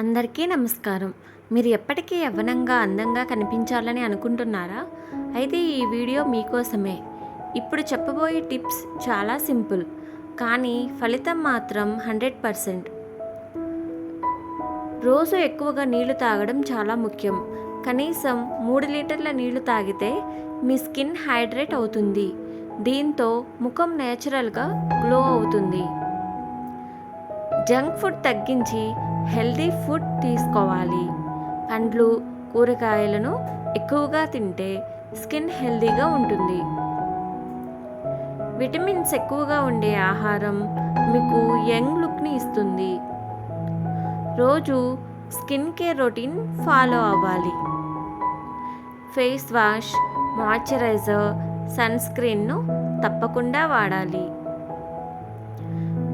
అందరికీ నమస్కారం. మీరు ఎప్పటికీ యవ్వనంగా, అందంగా కనిపించాలని అనుకుంటున్నారా? అయితే ఈ వీడియో మీకోసమే. ఇప్పుడు చెప్పబోయే టిప్స్ చాలా సింపుల్, కానీ ఫలితం మాత్రం 100%. రోజు ఎక్కువగా నీళ్లు తాగడం చాలా ముఖ్యం. కనీసం 3 లీటర్ల నీళ్లు తాగితే మీ స్కిన్ హైడ్రేట్ అవుతుంది. దీంతో ముఖం నేచురల్గా గ్లో అవుతుంది. జంక్ ఫుడ్ తగ్గించి హెల్తీ ఫుడ్ తీసుకోవాలి. పండ్లు, కూరగాయలను ఎక్కువగా తింటే స్కిన్ హెల్తీగా ఉంటుంది. విటమిన్స్ ఎక్కువగా ఉండే ఆహారం మీకు యంగ్ లుక్ని ఇస్తుంది. రోజు స్కిన్ కేర్ రొటీన్ ఫాలో అవ్వాలి. ఫేస్ వాష్, మాయిశ్చరైజర్, సన్ స్క్రీన్ను తప్పకుండా వాడాలి.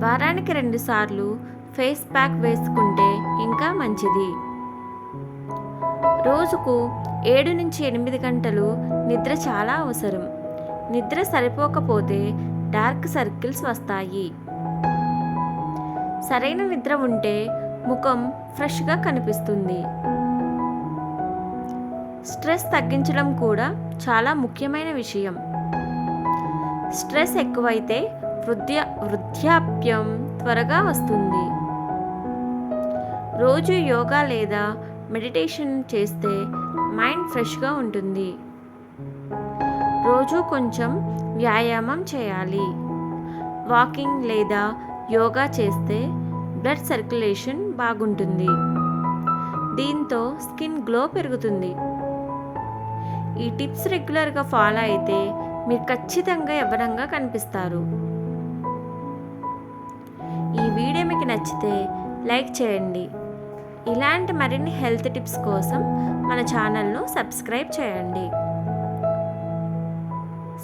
వారానికి 2 సార్లు ఫేస్ ప్యాక్ వేసుకుంటే ఇంకా మంచిది. రోజుకు 7 నుంచి 8 గంటలు నిద్ర చాలా అవసరం. నిద్ర సరిపోకపోతే డార్క్ సర్కిల్స్ వస్తాయి. సరైన నిద్ర ఉంటే ముఖం ఫ్రెష్గా కనిపిస్తుంది. స్ట్రెస్ తగ్గించడం కూడా చాలా ముఖ్యమైన విషయం. స్ట్రెస్ ఎక్కువైతే వృద్ధాప్యం త్వరగా వస్తుంది. రోజు యోగా లేదా మెడిటేషన్ చేస్తే మైండ్ ఫ్రెష్గా ఉంటుంది. రోజు కొంచెం వ్యాయామం చేయాలి. వాకింగ్ లేదా యోగా చేస్తే బ్లడ్ సర్క్యులేషన్ బాగుంటుంది. దీంతో స్కిన్ గ్లో పెరుగుతుంది. ఈ టిప్స్ రెగ్యులర్గా ఫాలో అయితే మీరు ఖచ్చితంగా యవ్వనంగా కనిపిస్తారు. ఈ వీడియో మీకు నచ్చితే లైక్ చేయండి. ఇలాంటి మరిన్ని హెల్త్ టిప్స్ కోసం మన ఛానల్ను సబ్స్క్రైబ్ చేయండి.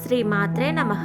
శ్రీ మాత్రే నమః.